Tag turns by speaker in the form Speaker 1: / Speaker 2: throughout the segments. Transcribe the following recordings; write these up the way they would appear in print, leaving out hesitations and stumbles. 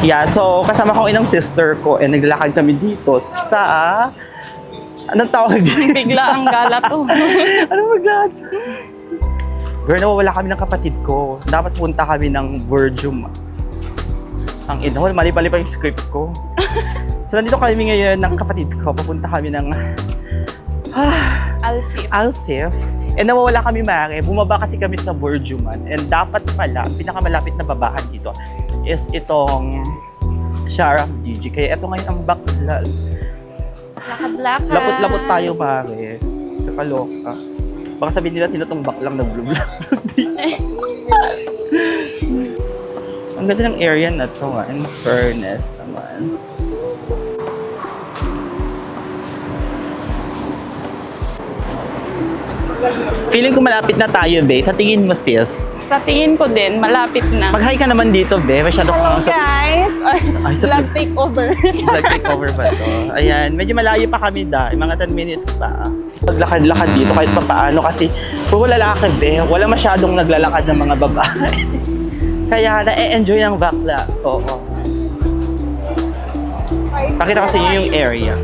Speaker 1: Yeah, so kasama ko inang sister ko and naglalakad kami dito sa... Anong tawag dito?
Speaker 2: Bigla ang gala to.
Speaker 1: Anong maglakad? Girl, nawawala kami ng kapatid ko. Dapat punta kami ng Virgin. Ang ina, mali-mali pa yung script ko. So nandito kami ngayon ng kapatid ko. Papunta kami ng... Alsif. And nawawala kami, Mare. Bumaba kasi kami sa Borjuman. And dapat pala, ang pinakamalapit na babahan dito is itong Sharaf DG. Kaya ito ngayon ang bakla.
Speaker 2: Lakad-lakad.
Speaker 1: Lapot-lapot tayo, Mare. Kakaloka. Baka sabihin nila sino tong baklang na blue-black. Ang ganda ng area na to, in fairness naman. Feeling ko malapit na tayo, be. Sa tingin mo, sis?
Speaker 2: Sa tingin ko din, malapit na.
Speaker 1: Mag-hi ka naman dito, be. Masyado
Speaker 2: Hello
Speaker 1: kang
Speaker 2: guys!
Speaker 1: Ay, sa
Speaker 2: Vlog takeover.
Speaker 1: vlog takeover ba to? Ayan, medyo malayo pa kami mga 10 minutes pa. Maglakad-lakad dito kahit pa paano kasi puro lalaki, be. Wala masyadong naglalakad ng mga babae. Kaya na-enjoy ng bakla. Oo. Pakita ko sa inyo yung area.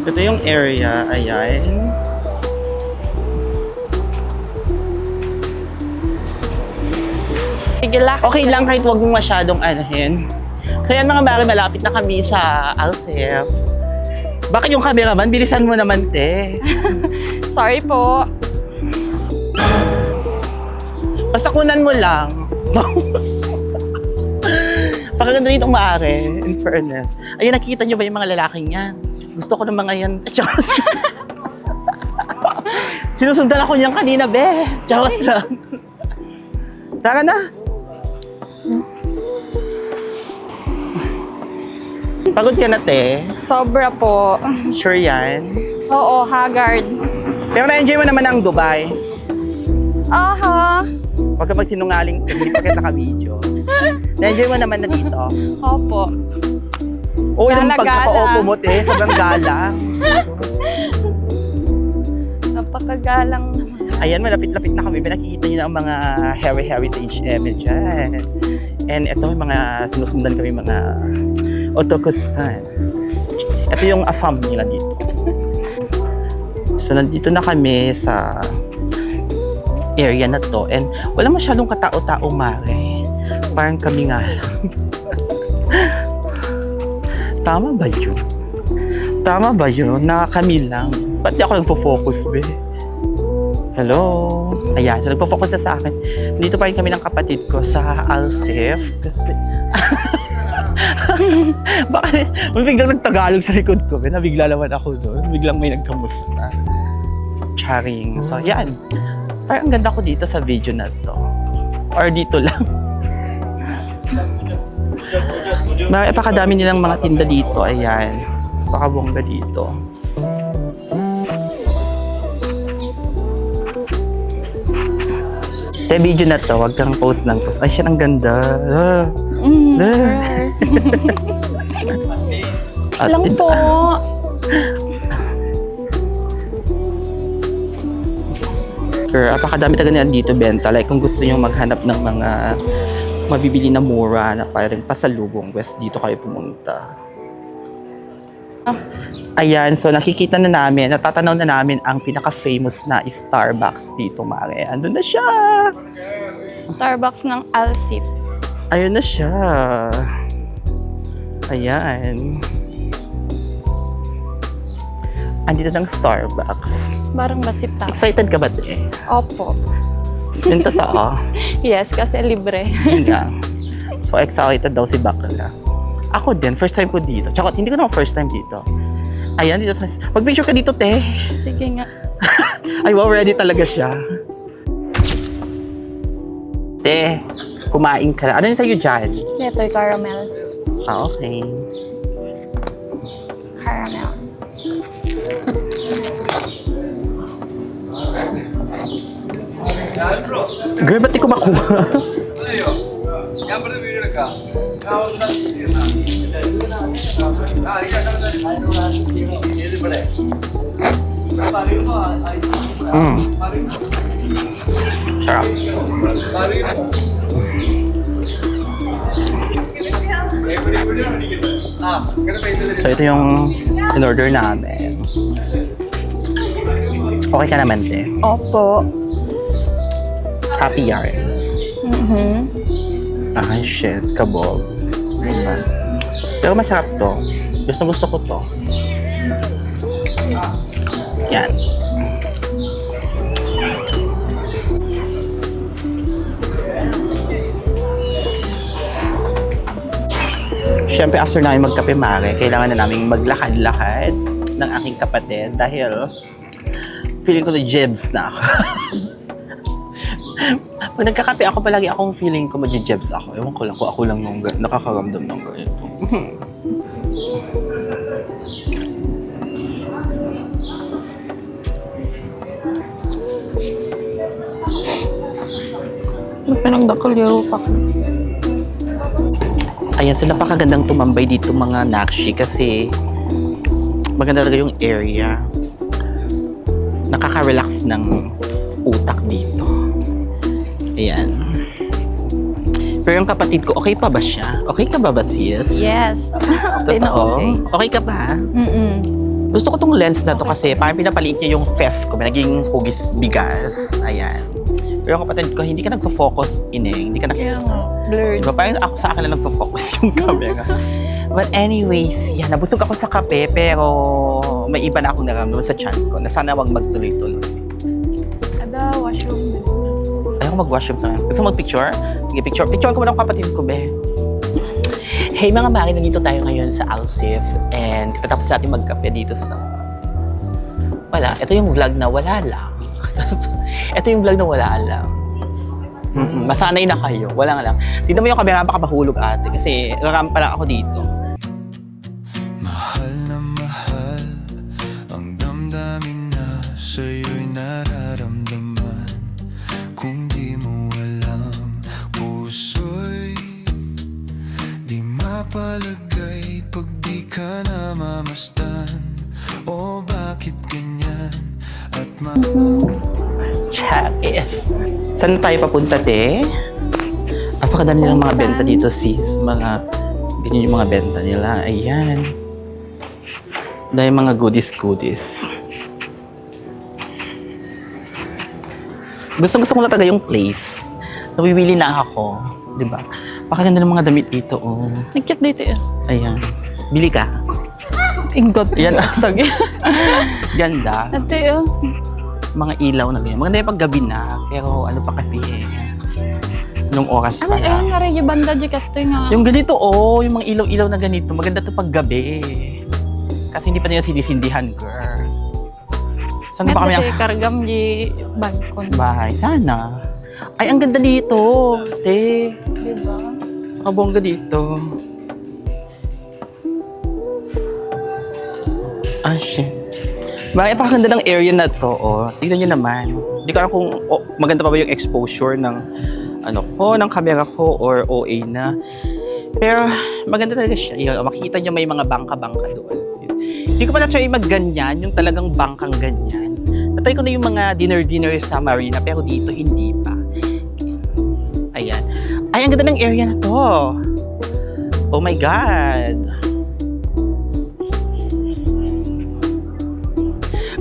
Speaker 1: Ito yung area. Ayan.
Speaker 2: Sige, lakad.
Speaker 1: Okay lang kahit huwag mong masyadong anahin. So yan mga Mare, malapit na kami sa Alsif. Bakit yung cameraman? Bilisan mo naman, te.
Speaker 2: Sorry po.
Speaker 1: Basta kunan mo lang. Pakaganda nitong Mare, in fairness. Ayun, nakikita nyo ba yung mga lalaking yan? Gusto ko ng mga yan. Sinusundan ako niyan kanina, be. Charot lang. Tara na. Pagod ka na, te.
Speaker 2: Sobra po.
Speaker 1: Sure yan.
Speaker 2: Oo, haggard.
Speaker 1: Pero na-enjoy mo naman ang Dubai.
Speaker 2: Aha.
Speaker 1: Huwag ka magsinungaling, hindi pa kita ka-video. Na-enjoy mo naman na dito.
Speaker 2: Opo.
Speaker 1: Oo, yung
Speaker 2: Gala-gala.
Speaker 1: pagkaka-opo mo, te. Sobrang galang.
Speaker 2: Napakagalang naman.
Speaker 1: Ayan, malapit-lapit na kami. Nakikita nyo na ang mga heritage dyan. And ito yung mga sinusundan kami mga otokusan. Ito yung afam nila dito. So, nandito na kami sa area na to. And wala masyadong katao-tao, Mare. Parang kami nga lang. Tama ba yun? Tama ba yun? Na kami lang. Ba't di ako nagpo-focus, be? Hello? Ayan, so nagpo-focus na sa akin. Dito pa rin kami ng kapatid ko sa Alsif. Kasi... Bakit? Biglang nagtagalog sa likod ko. Nabigla naman ako doon. Biglang may nagkamusta. Charing. So, yan. Parang ang ganda ko dito sa video na to. Or dito lang. Napakadami nilang mga tinda dito. Ayan. Napakabongga dito. Te, video na to, wag kang post ng post. Ay, siya, ang ganda.
Speaker 2: Lang po.
Speaker 1: Girl, apakadami talaga nila dito benta. Like, kung gusto nyo maghanap ng mga mabibili na mura na parang pasalubong, west dito kayo pumunta. Ayan, so nakikita na namin, natatanaw na namin ang pinaka-famous na Starbucks dito, Mare. Andun na siya!
Speaker 2: Starbucks ng Alsif.
Speaker 1: Ayun na siya. Ayan. Andito ng Starbucks.
Speaker 2: Parang basip tayo.
Speaker 1: Excited ka ba, te?
Speaker 2: Opo.
Speaker 1: Yung totoo.
Speaker 2: Yes, kasi libre.
Speaker 1: Yun nga. So excited daw si Bakla. Ako din, first time ko dito. Tsaka hindi ko naman first time dito. Ayan, dito. Mag-picture ka dito, te.
Speaker 2: Sige nga.
Speaker 1: Ay, wow, ready talaga siya. Te, kumain ka na. Ano yun sa'yo dyan?
Speaker 2: Ito yung caramel.
Speaker 1: Ah, okay.
Speaker 2: Caramel.
Speaker 1: Girl, ba't di ko makuha? Sarap. So, ito yung in-order namin. Okay ka naman, te?
Speaker 2: Opo.
Speaker 1: Happy yarn. Ay, shit. Kabog. Diba? Pero masarap to. Gusto ko to. Yan. Siyempre, after namin magkape, Mare, kailangan na namin maglakad-lakad ng aking kapatid dahil feeling ko na jebs na ako. Pag nagkakape ako, palagi akong feeling ko mag-jebs ako. Ewan ko lang kung ako lang nung nakakaramdam ng ganito.
Speaker 2: Pinagdakal yung pa ko.
Speaker 1: Ayan, so napakagandang tumambay dito mga nakshi kasi maganda talaga yung area. Nakaka-relax ng utak dito. Ayan. Pero yung kapatid ko, okay pa ba siya? Okay ka ba sis?
Speaker 2: Yes. Okay na
Speaker 1: Totoo?
Speaker 2: okay.
Speaker 1: Okay ka ba?
Speaker 2: Mm-mm.
Speaker 1: Gusto ko tong lens na to kasi parang pinapaliit niya yung fest ko. May naging hugis bigas. Ayan. Pero yung kapatid ko, hindi ka nagpo-focus, Ineng. Hindi ka
Speaker 2: Kaya nga, blurred.
Speaker 1: Diba? Parang ako sa akin na nagpo-focus yung camera. But anyways, yan. Nabusog ako sa kape, pero may iba na akong naramdaman sa chan ko na sana wag magtuloy-tuloy.
Speaker 2: Ada, washroom din.
Speaker 1: Ayaw ko mag-washroom sa ngayon. Gusto mo mag-picture? Sige, picture. Picture ko muna ang kapatid ko, be. Hey mga mari, nandito tayo ngayon sa Alsif. And katapos natin magkape dito sa... Wala. Ito yung vlog na wala lang. Ito yung vlog na wala lang. Masanay na kayo. Wala nga lang. Tignan mo yung camera, baka mahulog ate. Kasi rarampa lang ako dito.
Speaker 3: Mahal na mahal ang damdamin na sa'yo'y nararamdaman. Kung di mo alam, puso'y di mapalagay pag di ka namamastan. O bakit ganyan at
Speaker 1: Chakis. Saan tayo papunta, te? Napakadami nilang mga benta dito, sis. Ganyan yung mga benta nila. Ayan. Dahil mga goodies. Gusto ko na talaga yung place. Nawiwili na ako. Diba? Pakaganda ng mga damit dito, oh.
Speaker 2: Nag-cute dito yun.
Speaker 1: Ayan. Bili ka.
Speaker 2: Ingot.
Speaker 1: Yan.
Speaker 2: Sige.
Speaker 1: Ganda.
Speaker 2: Ito yun.
Speaker 1: Mga ilaw na ganyan. Maganda yung paggabi na. Pero ano pa kasi nung oras pa
Speaker 2: Ayun nga rin yung banda dyan kasi nga.
Speaker 1: Yung ganito, oh, yung mga ilaw-ilaw na ganito, maganda to paggabi. Kasi hindi pa nila sinisindihan, girl. Saan ba kami
Speaker 2: Ito yung kargam di bangkon.
Speaker 1: bahay? Sana. Ay, ang ganda dito, te.
Speaker 2: Diba?
Speaker 1: Nakabongga dito. Ah, shit. Bakit pakaganda ng area na to, oh. Tignan nyo naman. Hindi ko alam kung maganda pa ba yung exposure ng ng camera ko or OA na. Pero maganda talaga siya. Yun, makikita nyo may mga bangka-bangka doon. Hindi ko pa na-try magganyan, yung talagang bangkang ganyan. Natry ko na yung mga dinner sa marina, pero dito hindi pa. Ayan. Ay, ang ganda ng area na to. Oh my God.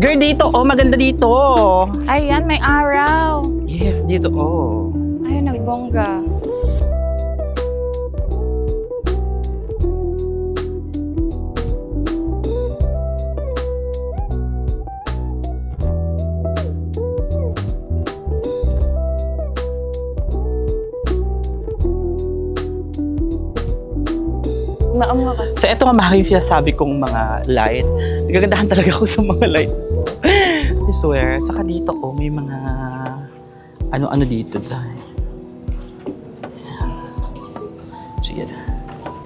Speaker 1: Girl, dito, oh, maganda dito.
Speaker 2: Ayan, may araw.
Speaker 1: Yes, dito, oh.
Speaker 2: Ayun, nagbongga. Maama kasi.
Speaker 1: So, eto nga mga yung sinasabi kong mga light. Nagagandahan talaga ako sa mga light. I swear. Saka dito, oh, may mga ano-ano dito, dyan. Sige.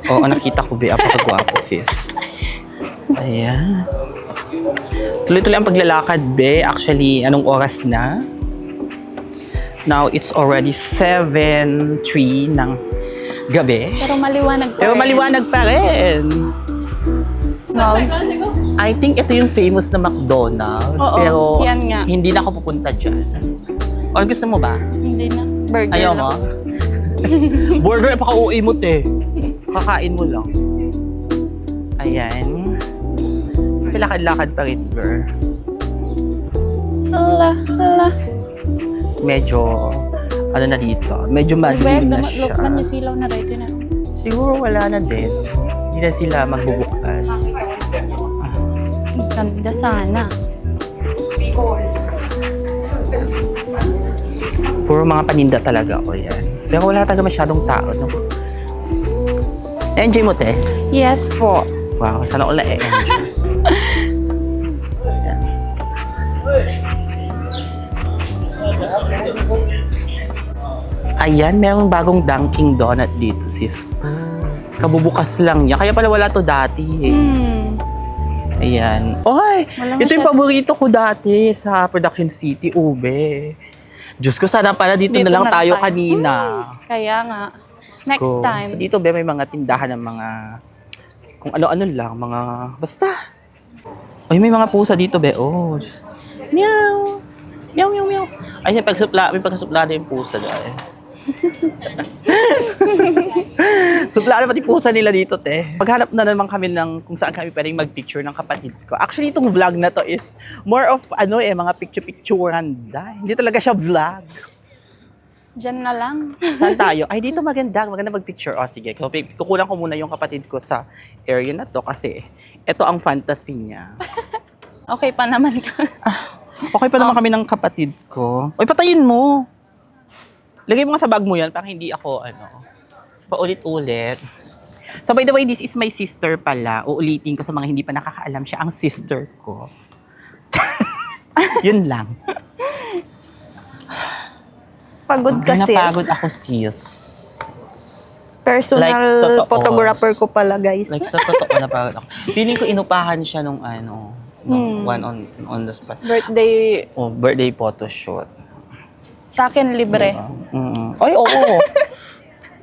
Speaker 1: Oo, nakita ko, be. Apakagwapo, sis. Ayan. Tuloy-tuloy ang paglalakad, be. Actually, anong oras na? Now, it's already 7:03 ng gabi.
Speaker 2: Pero maliwanag pa
Speaker 1: Pero
Speaker 2: rin.
Speaker 1: maliwanag pa rin.
Speaker 2: Malls.
Speaker 1: I think ito yung famous na McDonald's.
Speaker 2: Oo,
Speaker 1: pero
Speaker 2: yan nga.
Speaker 1: hindi na ako pupunta dyan. Or gusto mo ba?
Speaker 2: Hindi na. Burger
Speaker 1: Ayaw
Speaker 2: lang.
Speaker 1: mo? Burger, paka-uwi mo, te. Kakain mo lang. Ayan. Lakad-lakad pa rin, girl.
Speaker 2: Hala.
Speaker 1: Medyo, ano na dito, medyo madilim na siya.
Speaker 2: Lokman yung silaw na rito na.
Speaker 1: Siguro wala na din. Hindi na sila magbubukas.
Speaker 2: Ganda sana.
Speaker 1: Puro mga paninda talaga o yan. Pero wala talaga masyadong tao, no? Enjoy mo, te?
Speaker 2: Yes po.
Speaker 1: Wow, sana all na-enjoy. Yan. Ayan, merong bagong Dunkin' Donut dito, sis. Kabubukas lang niya. Kaya pala wala to dati. Ayan. Oy!
Speaker 2: Wala
Speaker 1: Ito yung
Speaker 2: masyado.
Speaker 1: paborito ko dati sa Production City, ube. Diyos ko, sana pala dito na lang tayo kanina.
Speaker 2: Kaya nga.
Speaker 1: Diyos
Speaker 2: Next
Speaker 1: ko.
Speaker 2: time.
Speaker 1: So dito, be, may mga tindahan ng mga, kung ano-ano lang, mga, basta. Ay, may mga pusa dito, be. Oh. Meow! Meow, meow, meow. Ay, may pagkasuplada yung pusa dahil. Suplada pati pusa nila dito, te. Maghanap na naman kami ng kung saan kami pwedeng mag-picture ng kapatid ko. Actually, itong vlog na to is more of, mga picture-picturean. Hindi talaga siya vlog.
Speaker 2: Diyan na lang.
Speaker 1: Saan tayo? Ay, dito maganda mag-picture. O, sige. Kukulang ko muna yung kapatid ko sa area na to kasi ito ang fantasy niya.
Speaker 2: Okay pa naman ka.
Speaker 1: Okay pa naman kami ng kapatid ko. Oy, patayin mo! Lagay mo nga sa bag mo yan para hindi ako, paulit-ulit. So, by the way, this is my sister pala. Uulitin ko sa mga hindi pa nakakaalam, siya ang sister ko. Yun lang.
Speaker 2: Pagod ka, sis.
Speaker 1: Napagod ako, sis.
Speaker 2: Personal
Speaker 1: Like, totoo.
Speaker 2: photographer ko pala, guys.
Speaker 1: Like, sa totoo, napagod ako. Feeling ko inupahan siya nung one on the spot.
Speaker 2: Birthday
Speaker 1: Oh, birthday photo shoot.
Speaker 2: sa akin, libre.
Speaker 1: Ay, oo.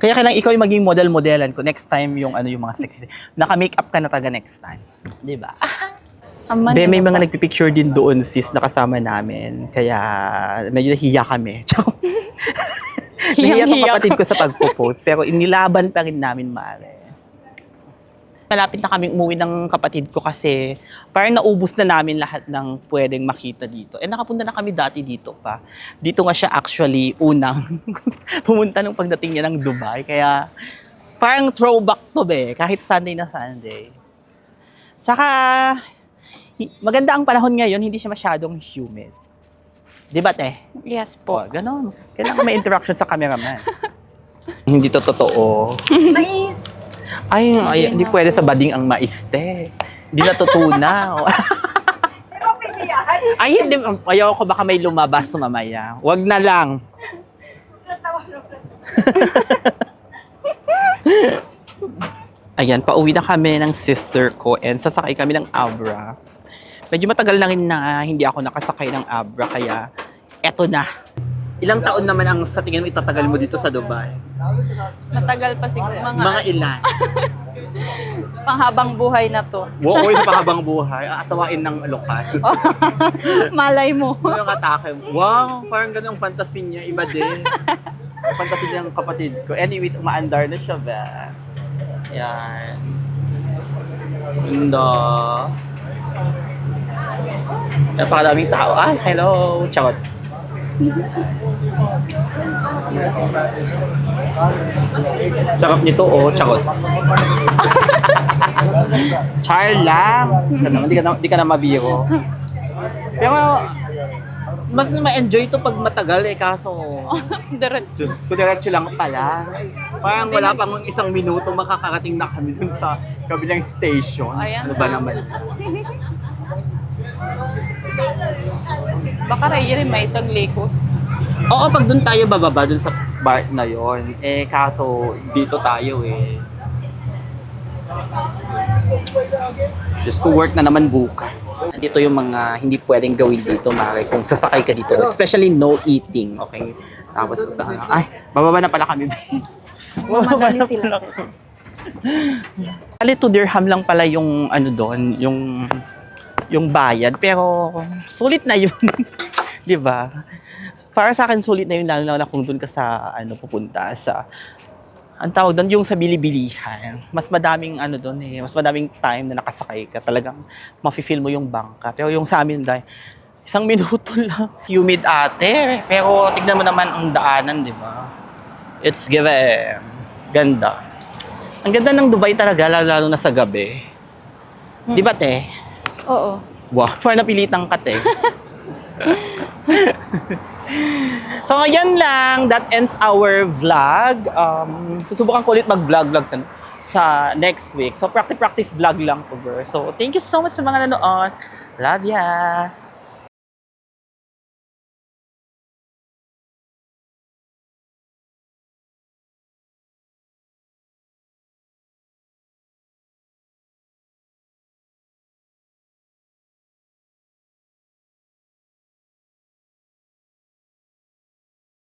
Speaker 1: Kaya kailangan ikaw yung maging model-modelan ko. Next time yung yung mga sexy. Naka-makeup ka na taga next time. Di ba?
Speaker 2: Aman,
Speaker 1: Be, may mga nagpipicture din doon, sis, na kasama namin. Kaya medyo nahiya kami. Nahiya tong kapatid ko sa pagpo-post. Pero inilaban pa rin namin, mare. Malapit na kaming umuwi ng kapatid ko kasi parang naubos na namin lahat ng pwedeng makita dito. Nakapunta na kami dati dito pa. Dito nga siya actually unang pumunta nung pagdating niya ng Dubai. Kaya parang throwback to, be. Kahit Sunday na Sunday. Saka, maganda ang panahon ngayon, hindi siya masyadong humid. Di ba, te?
Speaker 2: Yes
Speaker 1: O,
Speaker 2: po.
Speaker 1: ganon. Kailangan may interaction sa cameraman. Hindi to totoo.
Speaker 2: Mais!
Speaker 1: Ay, hindi pwede sa bading ang mais, te. Hindi natutunaw. Ay, hindi. Ayaw ko baka may lumabas mamaya. Wag na lang. Ayan, pauwi na kami ng sister ko and sasakay kami ng Abra. Medyo matagal na rin na hindi ako nakasakay ng Abra, kaya eto na. Ilang taon naman ang sa tingin mo itatagal mo dito sa Dubai?
Speaker 2: Matagal pa siguro.
Speaker 1: Mga ilan?
Speaker 2: Panghabang buhay na to.
Speaker 1: Wow, sa pahabang buhay. Aasawain ng lokal.
Speaker 2: Malay mo.
Speaker 1: Yung atake. Wow, parang ganun ang fantasy niya. Iba din. Ang fantasy niya ng kapatid ko. Anyways, umaandar na siya ba? Yan. Indo. Napakadaming tao. Ay, hello. Charot. Sarap nito, oh. Charot. Char lang. Hindi ka na mabiro. Pero, mas ma-enjoy to pag matagal kaso,
Speaker 2: Diretso.
Speaker 1: Diyos ko, diretso lang pala. Parang wala pang isang minuto makakarating na kami dun sa kabilang station.
Speaker 2: Ayan
Speaker 1: Ano ba
Speaker 2: na.
Speaker 1: naman?
Speaker 2: Baka rin may isang Lakos.
Speaker 1: Oo, pag dun tayo bababa dun sa bar na yon, kaso dito tayo Diyos ko, work na naman bukas. Dito yung mga hindi pwedeng gawin dito, Mare, kung sasakay ka dito. Especially no eating, okay? Tapos sa ay, bababa na pala kami.
Speaker 2: Mamadali sila, sis.
Speaker 1: Bali, 2 dirham lang pala yung doon, yung bayad. Pero sulit na yun. Di ba? Para sa akin, sulit na yun, lalo na kung doon ka sa pupunta sa ang tawag doon yung sa bilibilihan. Mas madaming ano doon mas madaming time na nakasakay ka. Talagang mafe-feel mo yung bangka. Pero yung sa amin dahil, 1 minuto lang. Humid ate. Pero tignan mo naman ang daanan, di ba? It's given. Ganda. Ang ganda ng Dubai talaga, lalo na sa gabi. Di ba, te?
Speaker 2: Oo.
Speaker 1: Wow, parang napilitang ka, te. So, ngayon lang, that ends our vlog. Susubukan ko ulit mag-vlog sa next week. So, practice vlog lang po, girl. So, thank you so much sa mga nanood. Love ya!